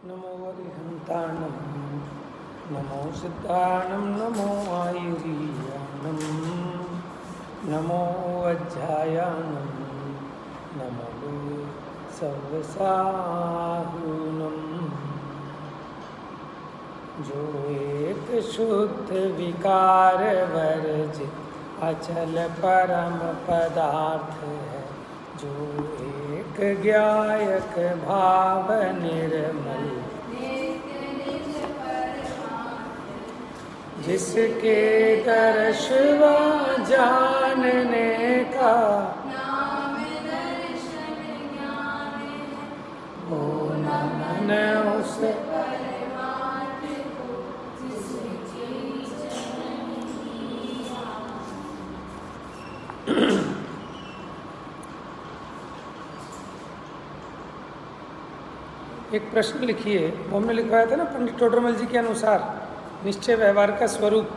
नमो वरिहन्ताणं नमो सिद्धाणं नमो आयुरीयाणं नमो वज्रायाणं नमो सर्वसाहुनं। जो एक शुद्ध विकार वर्जित अचल परम पदार्थ है, जो एक ज्ञायक भाव निर्मल, जिसके दर्शवा जानने का ओ नमन उस एक प्रश्न लिखिए। वो हमने लिखवाया था ना, पंडित टोडरमल जी के अनुसार निश्चय व्यवहार का स्वरूप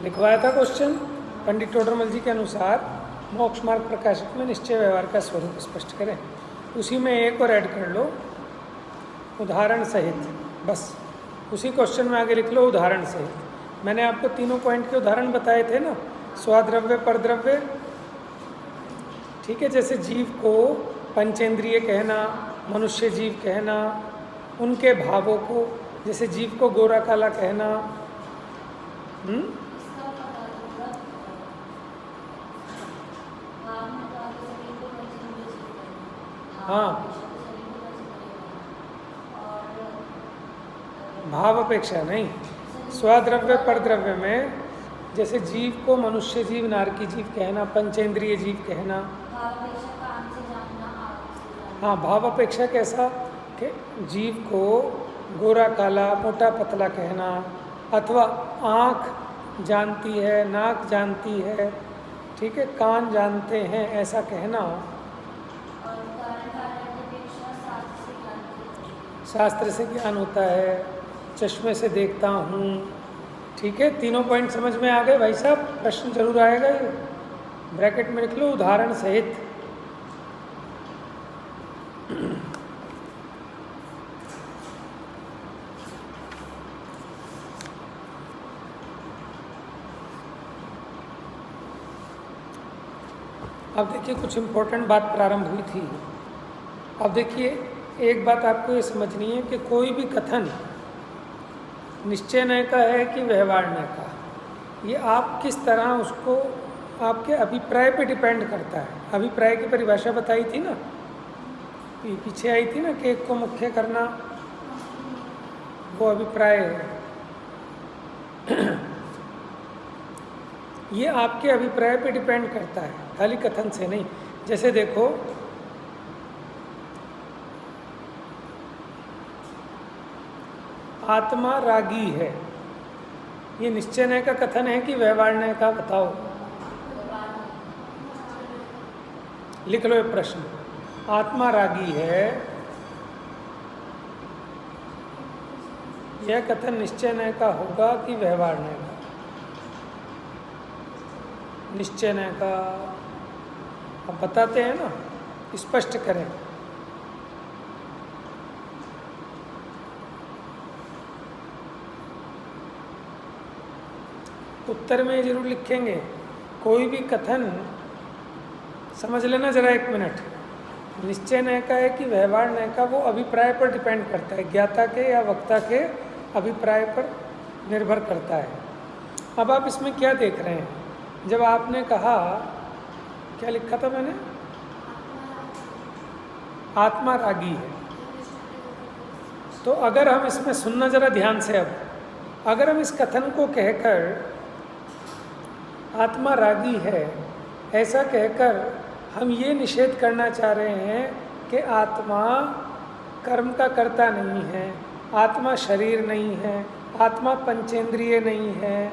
लिखवाया था क्वेश्चन। पंडित टोडरमल जी के अनुसार मोक्ष मार्ग प्रकाशक में निश्चय व्यवहार का स्वरूप स्पष्ट करें। उसी में एक और ऐड कर लो, उदाहरण सहित। बस उसी क्वेश्चन में आगे लिख लो उदाहरण सहित। मैंने आपको तीनों पॉइंट के उदाहरण बताए थे ना, स्वाद्रव्य परद्रव्य, ठीक है। जैसे जीव को पंचेंद्रिय कहना, मनुष्य जीव कहना, उनके भावों को, जैसे जीव को गोरा काला कहना, हाँ, भाव अपेक्षा नहीं। स्वाद्रव्य परद्रव्य में जैसे जीव को मनुष्य जीव, नारकी जीव कहना, पंचेंद्रिय जीव कहना। हाँ, भाव अपेक्षा कैसा कि जीव को गोरा काला, मोटा पतला कहना, अथवा आँख जानती है, नाक जानती है, ठीक है, कान जानते हैं, ऐसा कहना। शास्त्र से ज्ञान होता है, चश्मे से देखता हूँ, ठीक है। तीनों पॉइंट समझ में आ गए भाई साहब? प्रश्न जरूर आएगा, ये ब्रैकेट में लिख लो उदाहरण सहित। अब देखिए, कुछ इम्पोर्टेंट बात प्रारंभ हुई थी। अब देखिए, एक बात आपको ये समझनी है कि कोई भी कथन निश्चय नय का है कि व्यवहार नय का, ये आप किस तरह उसको, आपके अभिप्राय पे डिपेंड करता है। अभिप्राय की परिभाषा बताई थी ना, पीछे आई थी ना, कि एक को मुख्य करना वो अभिप्राय है। ये आपके अभिप्राय पे डिपेंड करता है, खाली कथन से नहीं। जैसे देखो, आत्मा रागी है, ये निश्चय नय का कथन है कि व्यवहार नय का? बताओ, लिख लो ये प्रश्न। आत्मा रागी है, यह कथन निश्चय नय का होगा कि व्यवहार नय का? निश्चय नय का। अब बताते हैं ना, स्पष्ट करें। उत्तर में जरूर लिखेंगे। कोई भी कथन, समझ लेना जरा एक मिनट, निश्चय नय का है कि व्यवहार नय का, वो अभिप्राय पर डिपेंड करता है, ज्ञाता के या वक्ता के अभिप्राय पर निर्भर करता है। अब आप इसमें क्या देख रहे हैं? जब आपने कहा, क्या लिखा था मैंने, आत्मा रागी है, तो अगर हम इसमें सुनना जरा ध्यान से, अब अगर हम इस कथन को कहकर आत्मा रागी है ऐसा कहकर हम ये निषेध करना चाह रहे हैं कि आत्मा कर्म का कर्ता नहीं है, आत्मा शरीर नहीं है, आत्मा पंचेंद्रिय नहीं है,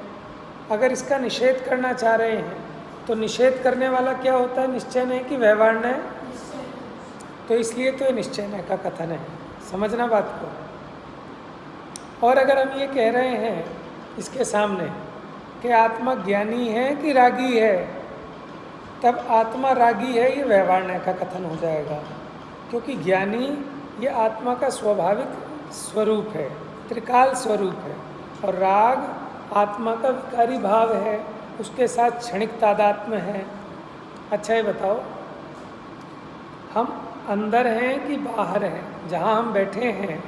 अगर इसका निषेध करना चाह रहे हैं तो निषेध करने वाला क्या होता है? निश्चय नय कि व्यवहार नय? तो इसलिए तो ये निश्चय नय का कथन है, समझना बात को। और अगर हम ये कह रहे हैं इसके सामने कि आत्मा ज्ञानी है कि रागी है, तब आत्मा रागी है, ये व्यवहार नय का कथन हो जाएगा। क्योंकि ज्ञानी ये आत्मा का स्वाभाविक स्वरूप है, त्रिकाल स्वरूप है। और राग आत्मा का विकारी भाव है, उसके साथ क्षणिक तादात्म्य है। अच्छा ये बताओ, हम अंदर हैं कि बाहर हैं? जहाँ हम बैठे हैं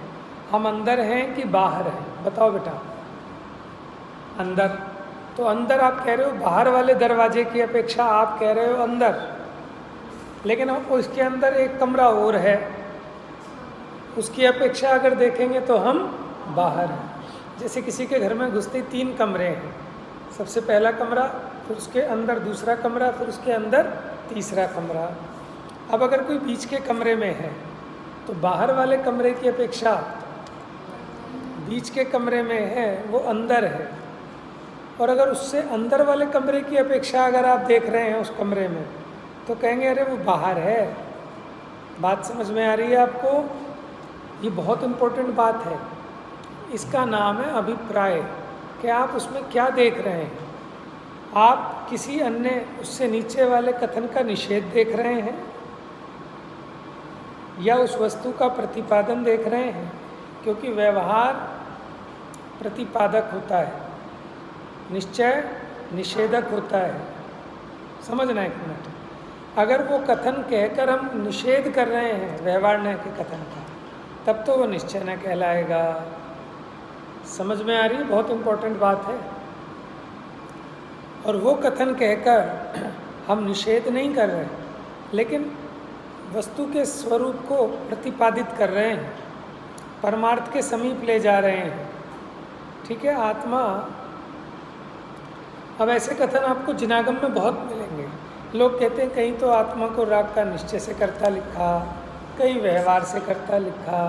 हम अंदर हैं कि बाहर हैं? बताओ बेटा। अंदर। तो अंदर आप कह रहे हो बाहर वाले दरवाजे की अपेक्षा आप कह रहे हो अंदर, लेकिन हम उसके अंदर एक कमरा और है, उसकी अपेक्षा अगर देखेंगे तो हम बाहर हैं। जैसे किसी के घर में घुसते ही 3 कमरे हैं, सबसे पहला कमरा, फिर उसके अंदर दूसरा कमरा, फिर उसके अंदर तीसरा कमरा। अब अगर कोई बीच के कमरे में है तो बाहर वाले कमरे की अपेक्षा बीच के कमरे में है वो अंदर है, और अगर उससे अंदर वाले कमरे की अपेक्षा अगर आप देख रहे हैं उस कमरे में तो कहेंगे अरे वो बाहर है। बात समझ में आ रही है आपको? ये बहुत इम्पोर्टेंट बात है। इसका नाम है अभिप्राय, कि आप उसमें क्या देख रहे हैं। आप किसी अन्य उससे नीचे वाले कथन का निषेध देख रहे हैं या उस वस्तु का प्रतिपादन देख रहे हैं, क्योंकि व्यवहार प्रतिपादक होता है, निश्चय निषेधक होता है। समझना एक मिनट। अगर वो कथन कहकर हम निषेध कर रहे हैं व्यवहार के कथन का, तब तो वो निश्चय न कहलाएगा। समझ में आ रही है? बहुत इम्पोर्टेंट बात है। और वो कथन कहकर हम निषेध नहीं कर रहे, लेकिन वस्तु के स्वरूप को प्रतिपादित कर रहे हैं, परमार्थ के समीप ले जा रहे हैं। ठीक है? आत्मा। अब ऐसे कथन आपको जिनागम में बहुत मिलेंगे। लोग कहते हैं कहीं तो आत्मा को राग का निश्चय से करता लिखा, कहीं व्यवहार से करता लिखा।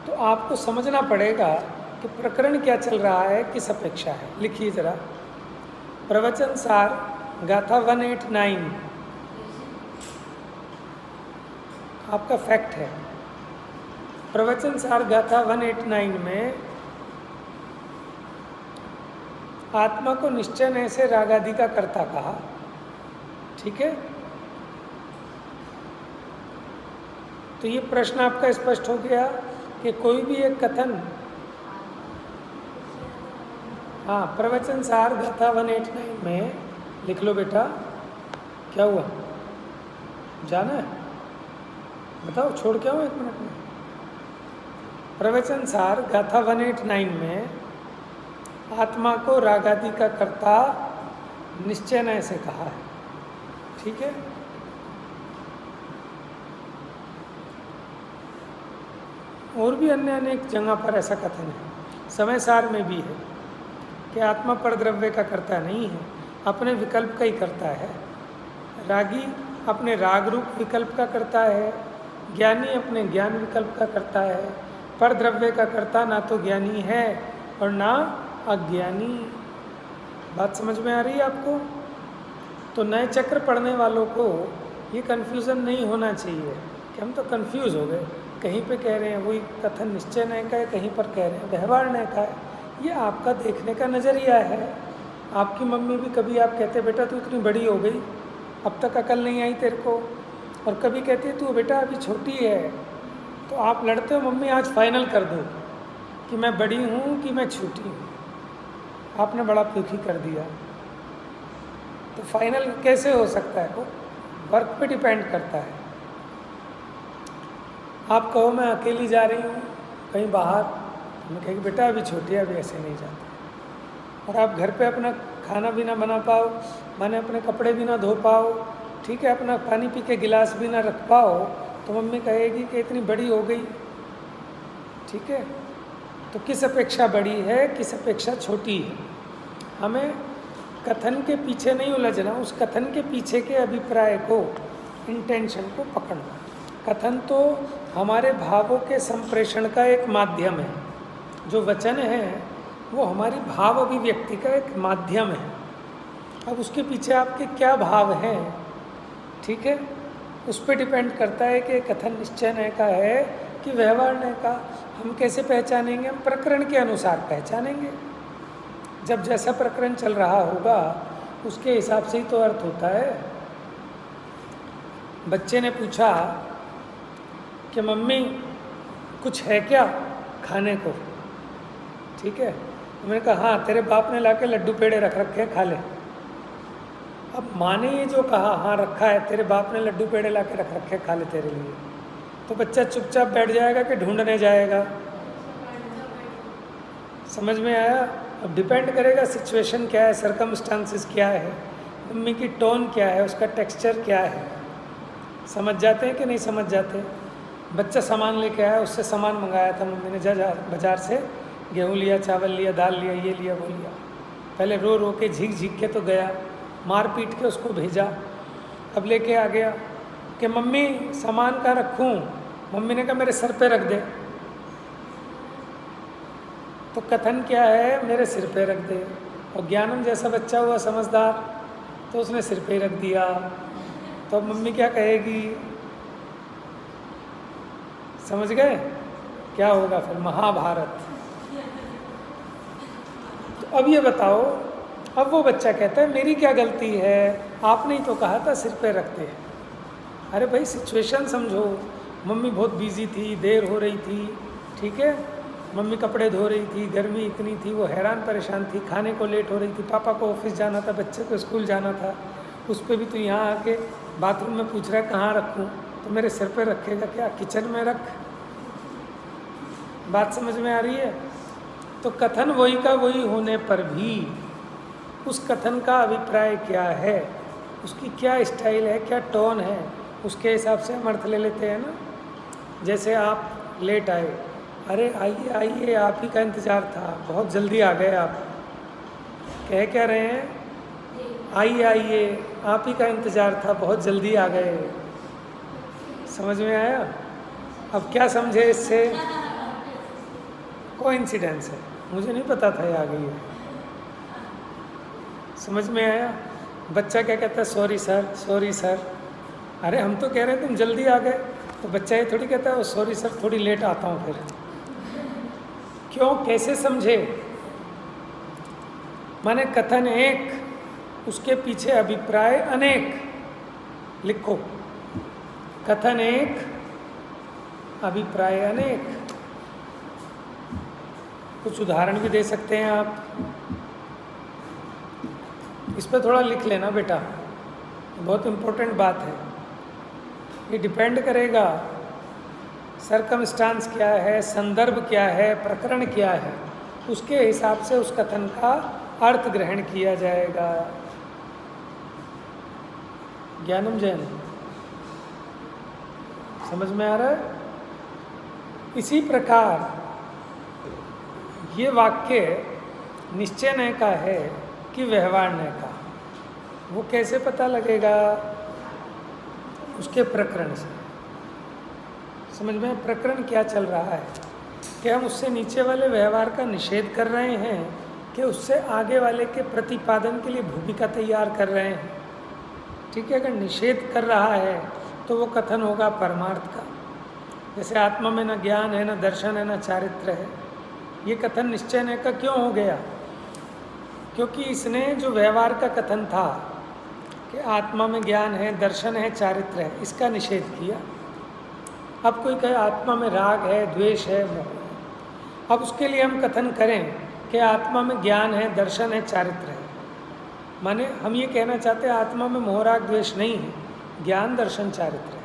तो आपको समझना पड़ेगा कि प्रकरण क्या चल रहा है, किस अपेक्षा है। लिखिए ज़रा। प्रवचन सार गाथा 189 आपका फैक्ट है। प्रवचन सार गाथा 189 में आत्मा को निश्चय न से राग आदि का कर्ता कहा। ठीक है? तो ये प्रश्न आपका स्पष्ट हो गया कि कोई भी एक कथन, हाँ, प्रवचन सार गाथा 189 में लिख लो बेटा। क्या हुआ? जाना है? बताओ, छोड़ के आओ 1 मिनट में। प्रवचन सार गाथा 189 में आत्मा को राग आदि का कर्ता निश्चय न से कहा है। ठीक है? और भी अन्य अनेक जगह पर ऐसा कथन है। समय सार में भी है कि आत्मा परद्रव्य का कर्ता नहीं है, अपने विकल्प का ही करता है। रागी अपने राग रूप विकल्प का करता है, ज्ञानी अपने ज्ञान विकल्प का करता है। परद्रव्य का कर्ता ना तो ज्ञानी है और ना अज्ञानी। बात समझ में आ रही है आपको? तो नए चक्र पढ़ने वालों को ये कन्फ्यूज़न नहीं होना चाहिए कि हम तो कन्फ्यूज़ हो गए, कहीं पे कह रहे हैं वही कथन निश्चय न का है, कहीं पर कह रहे हैं व्यवहार न का है। ये आपका देखने का नज़रिया है। आपकी मम्मी भी कभी आप कहते बेटा तू इतनी बड़ी हो गई, अब तक अकल नहीं आई तेरे को, और कभी कहती है तू बेटा अभी छोटी है। तो आप लड़ते हो मम्मी आज फाइनल कर दो कि मैं बड़ी हूँ कि मैं छोटी हूँ। आपने बड़ा दुखी कर दिया। तो फाइनल कैसे हो सकता है? वो वर्क पे डिपेंड करता है। आप कहो मैं अकेली जा रही हूँ कहीं बाहर, मैं कहेगी बेटा अभी छोटी है, अभी ऐसे नहीं जाते। और आप घर पे अपना खाना भी ना बना पाओ, माने अपने कपड़े भी ना धो पाओ, ठीक है, अपना पानी पी के गिलास भी ना रख पाओ, तो मम्मी कहेगी कि इतनी बड़ी हो गई। ठीक है? तो किस अपेक्षा बड़ी है, किस अपेक्षा छोटी है? हमें कथन के पीछे नहीं उलझना, उस कथन के पीछे के अभिप्राय को, इंटेंशन को पकड़ना। कथन तो हमारे भावों के संप्रेषण का एक माध्यम है। जो वचन है वो हमारी भाव अभिव्यक्ति का एक माध्यम है। अब उसके पीछे आपके क्या भाव हैं, ठीक है, उस पर डिपेंड करता है कि कथन निश्चय न का है कि व्यवहार न का। हम कैसे पहचानेंगे? हम प्रकरण के अनुसार पहचानेंगे। जब जैसा प्रकरण चल रहा होगा उसके हिसाब से ही तो अर्थ होता है। बच्चे ने पूछा कि मम्मी कुछ है क्या खाने को? ठीक है, तो मैंने कहा हाँ, तेरे बाप ने लाके लड्डू पेड़े रख रखे हैं, खा ले। अब माँ ने ये जो कहा, हाँ रखा है, तेरे बाप ने लड्डू पेड़े लाके रख रखे हैं, खा ले तेरे लिए, तो बच्चा चुपचाप बैठ जाएगा कि ढूंढने जाएगा? समझ में आया? अब डिपेंड करेगा सिचुएशन क्या है, सरकमस्टांसिस क्या है, मम्मी की टोन क्या है, उसका टेक्सचर क्या है। समझ जाते हैं कि नहीं समझ जाते? बच्चा सामान लेके आया, उससे सामान मंगाया था मम्मी ने, जा बाजार से गेहूँ लिया, चावल लिया, दाल लिया, ये लिया, वो लिया। पहले रो रो के झीक झीक के तो गया, मार पीट के उसको भेजा। अब लेके आ गया कि मम्मी सामान कहाँ रखूँ? मम्मी ने कहा मेरे सर पे रख दे। तो कथन क्या है? मेरे सिर पे रख दे। और ज्ञानम जैसा बच्चा हुआ समझदार, तो उसने सिर पे रख दिया। तो मम्मी क्या कहेगी? समझ गए क्या होगा फिर? महाभारत। तो अब ये बताओ, अब वो बच्चा कहता है मेरी क्या गलती है, आपने ही तो कहा था सिर पे रखते हैं। अरे भाई सिचुएशन समझो, मम्मी बहुत बिजी थी, देर हो रही थी, ठीक है, मम्मी कपड़े धो रही थी, गर्मी इतनी थी, वो हैरान परेशान थी, खाने को लेट हो रही थी, पापा को ऑफिस जाना था, बच्चे को स्कूल जाना था, उस पर भी तो यहाँ आके बाथरूम में पूछ रहा है कहाँ रखूँ? तो मेरे सिर पे रखेगा क्या? किचन में रख। बात समझ में आ रही है? तो कथन वही का वही होने पर भी उस कथन का अभिप्राय क्या है, उसकी क्या स्टाइल है, क्या टोन है, उसके हिसाब से हम अर्थ ले लेते हैं ना। जैसे आप लेट आए, अरे आइए आइए, आप ही का इंतज़ार था, बहुत जल्दी आ गए आप। कह क्या रहे हैं? आइए आइए, आप ही का इंतज़ार था, बहुत जल्दी आ गए। समझ में आया? अब क्या समझे इससे? कोइंसिडेंस है, मुझे नहीं पता था ये आ गई है। समझ में आया? बच्चा क्या कहता है? Sorry sir, sorry sir. अरे हम तो कह रहे हैं तुम जल्दी आ गए। तो बच्चा ये थोड़ी कहता है सॉरी सर, थोड़ी लेट आता हूँ फिर। क्यों? कैसे समझे? माने कथन एक, उसके पीछे अभिप्राय अनेक। लिखो, कथन एक, अभिप्राय अनेक। कुछ उदाहरण भी दे सकते हैं आप, इस पर थोड़ा लिख लेना बेटा, बहुत इम्पोर्टेंट बात है। ये डिपेंड करेगा सरकमस्टांस क्या है, संदर्भ क्या है, प्रकरण क्या है, उसके हिसाब से उस कथन का अर्थ ग्रहण किया जाएगा। ज्ञानम जैन, समझ में आ रहा है? इसी प्रकार ये वाक्य निश्चय नय का है कि व्यवहार नय का, वो कैसे पता लगेगा? उसके प्रकरण से। समझ में? प्रकरण क्या चल रहा है, कि हम उससे नीचे वाले व्यवहार का निषेध कर रहे हैं कि उससे आगे वाले के प्रतिपादन के लिए भूमिका तैयार कर रहे हैं। ठीक है, अगर निषेध कर रहा है तो वो कथन होगा परमार्थ का। जैसे आत्मा में न ज्ञान है, न दर्शन है, न चारित्र है, ये कथन निश्चय नय का क्यों हो गया? क्योंकि इसने जो व्यवहार का कथन था कि आत्मा में ज्ञान है, दर्शन है, चारित्र है, इसका निषेध किया। अब कोई कहे आत्मा में राग है, द्वेष है, मोह है, अब उसके लिए हम कथन करें कि आत्मा में ज्ञान है, दर्शन है, चारित्र है, माने हम ये कहना चाहते हैं आत्मा में मोह राग द्वेष नहीं है, ज्ञान दर्शन चारित्र है।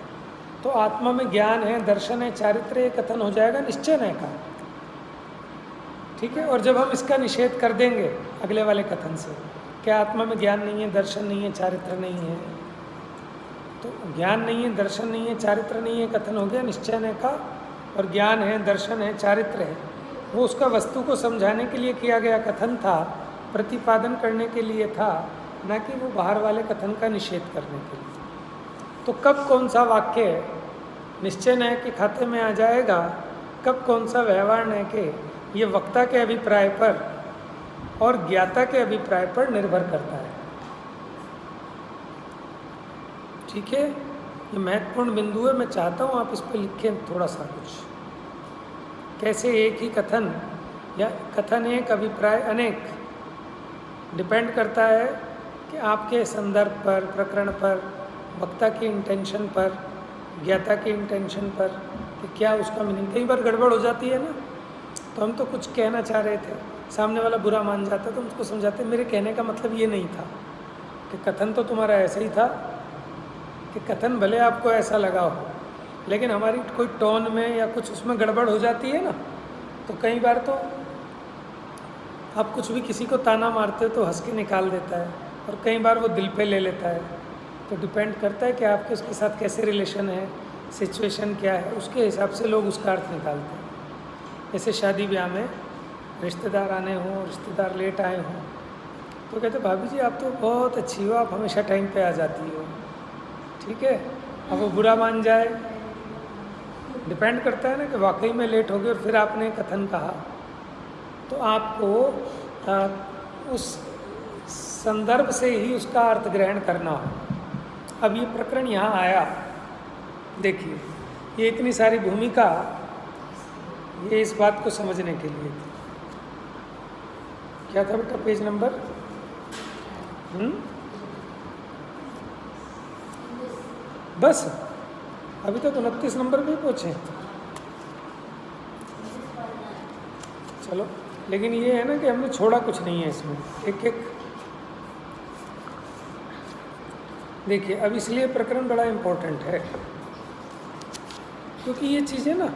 तो आत्मा में ज्ञान है, दर्शन है, चारित्र, ये कथन हो जाएगा निश्चय नय का। ठीक है, और जब हम इसका निषेध कर देंगे अगले वाले कथन से कि आत्मा में ज्ञान नहीं है, दर्शन नहीं है, चारित्र नहीं है, तो ज्ञान नहीं है, दर्शन नहीं है, चारित्र नहीं है, कथन हो गया निश्चय नय का। और ज्ञान है, दर्शन है, चारित्र है, वो उसका वस्तु को समझाने के लिए किया गया कथन था, प्रतिपादन करने के लिए था, न कि वो बाहर वाले कथन का निषेध करने के लिए। तो कब कौन सा वाक्य निश्चय नय के खाते में आ जाएगा, कब कौन सा व्यवहार नय के, ये वक्ता के अभिप्राय पर और ज्ञाता के अभिप्राय पर निर्भर करता है। ठीक है, ये महत्वपूर्ण बिंदु है, मैं चाहता हूँ आप इस पर लिखें थोड़ा सा कुछ। कैसे एक ही कथन या कथन एक, अभिप्राय अनेक, डिपेंड करता है कि आपके संदर्भ पर, प्रकरण पर, वक्ता की इंटेंशन पर, ज्ञाता की इंटेंशन पर। कि क्या उसका मीनिंग। कई बार गड़बड़ हो जाती है ना, तो हम तो कुछ कहना चाह रहे थे, सामने वाला बुरा मान जाता, तो उसको समझाते मेरे कहने का मतलब ये नहीं था, कि कथन तो तुम्हारा ऐसा ही था, कि कथन भले आपको ऐसा लगा हो, लेकिन हमारी कोई टोन में या कुछ उसमें गड़बड़ हो जाती है ना, तो कई बार तो आप कुछ भी किसी को ताना मारते हो तो हंस के निकाल देता है, और कई बार वो दिल पे ले लेता है। तो डिपेंड करता है कि आपके उसके साथ कैसे रिलेशन है, सिचुएशन क्या है, उसके हिसाब से लोग उसका अर्थ निकालते हैं। जैसे शादी ब्याह में रिश्तेदार आने हों, रिश्तेदार लेट आए हों, तो कहते भाभी जी आप तो बहुत अच्छी हो, आप हमेशा टाइम पे आ जाती हो। ठीक है, अब वो बुरा मान जाए, डिपेंड करता है ना कि वाकई में लेट हो गए और फिर आपने कथन कहा, तो आपको उस संदर्भ से ही उसका अर्थ ग्रहण करना हो। अब ये प्रकरण यहाँ आया, देखिए ये इतनी सारी भूमिका ये इस बात को समझने के लिए थी। क्या था बेटा पेज नंबर? बस अभी तक 29 नंबर पे पहुँचे। चलो, लेकिन ये है ना कि हमने छोड़ा कुछ नहीं है इसमें, एक एक देखिए। अब इसलिए प्रकरण बड़ा इम्पोर्टेंट है, क्योंकि ये चीज़ें ना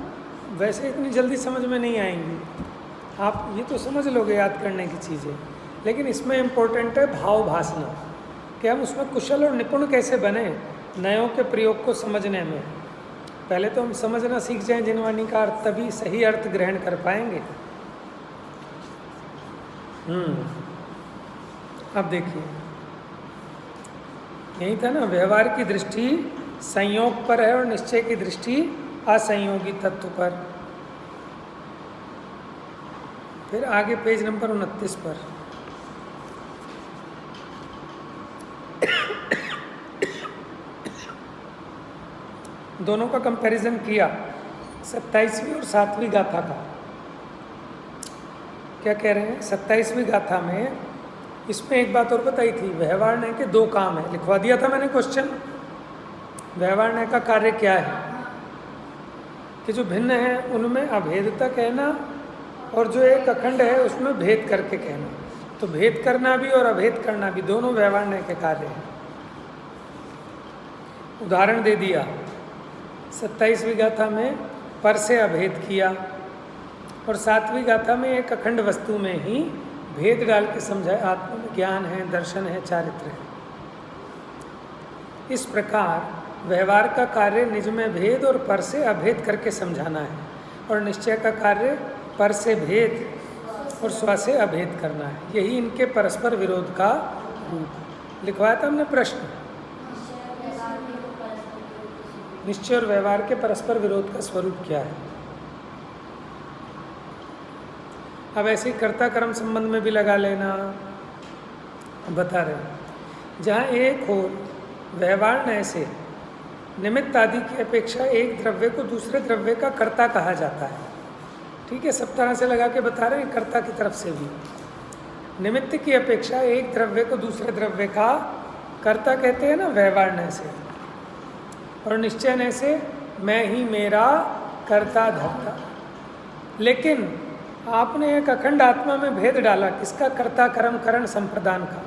वैसे इतनी जल्दी समझ में नहीं आएंगी। आप ये तो समझ लोगे याद करने की चीज़ें, लेकिन इसमें इम्पोर्टेंट है भाव भासना, कि हम उसमें कुशल और निपुण कैसे बने नयों के प्रयोग को समझने में। पहले तो हम समझना सीख जाएं जिनवाणी का अर्थ, तभी सही अर्थ ग्रहण कर पाएंगे। अब देखिए यही था ना, व्यवहार की दृष्टि संयोग पर है और निश्चय की दृष्टि असंयोगी तत्व पर। फिर आगे पेज नंबर 29 पर दोनों का कंपैरिजन किया, 27वीं और 7वीं गाथा का। क्या कह रहे हैं? 27वीं गाथा में इसमें एक बात और बताई थी, व्यवहार न्याय के 2 काम है। लिखवा दिया था मैंने क्वेश्चन, व्यवहार न्याय का कार्य क्या है, कि जो भिन्न है उनमें अभेदता कहना, और जो एक अखंड है उसमें भेद करके कहना। तो भेद करना भी और अभेद करना भी दोनों व्यवहार न्याय के कार्य हैं। उदाहरण दे दिया 27वीं गाथा में पर से अभेद किया, और 7वीं गाथा में एक अखंड वस्तु में ही भेद डाल के समझाए, आत्मज्ञान है, दर्शन है, चारित्र है। इस प्रकार व्यवहार का कार्य निज में भेद और पर से अभेद करके समझाना है, और निश्चय का कार्य पर से भेद और स्व से अभेद करना है। यही इनके परस्पर विरोध का रूप लिखवाया था हमने प्रश्न। निश्चय और व्यवहार के परस्पर विरोध का स्वरूप क्या है? अब ऐसे ही कर्ता कर्म संबंध में भी लगा लेना, बता रहे हैं। जहाँ एक हो व्यवहार न्याय से निमित्त आदि की अपेक्षा एक द्रव्य को दूसरे द्रव्य का कर्ता कहा जाता है। ठीक है, सब तरह से लगा के बता रहे हैं, कर्ता की तरफ से भी। निमित्त की अपेक्षा एक द्रव्य को दूसरे द्रव्य का कर्ता कहते हैं ना व्यवहार न्याय से, और निश्चय न्याय से मैं ही मेरा कर्ता धर्ता। लेकिन आपने एक अखंड आत्मा में भेद डाला, किसका? कर्ता कर्म करण संप्रदान का,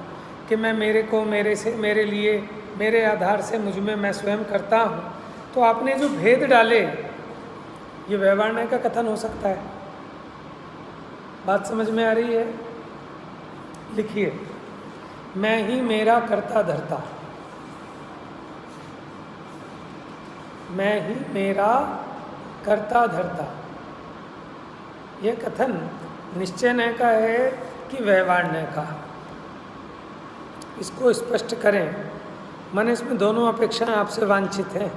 कि मैं मेरे को, मेरे से, मेरे लिए, मेरे आधार से, मुझ में, मैं स्वयं करता हूँ। तो आपने जो भेद डाले, ये व्यवहार न्याय का कथन हो सकता है। बात समझ में आ रही है? लिखिए, मैं ही मेरा कर्ता धर्ता, मैं ही मेरा कर्ता धर्ता। यह कथन निश्चय न्याय का है कि व्यवहार न्याय का? इसको स्पष्ट करें। मन इसमें दोनों अपेक्षाएं आपसे वांछित हैं।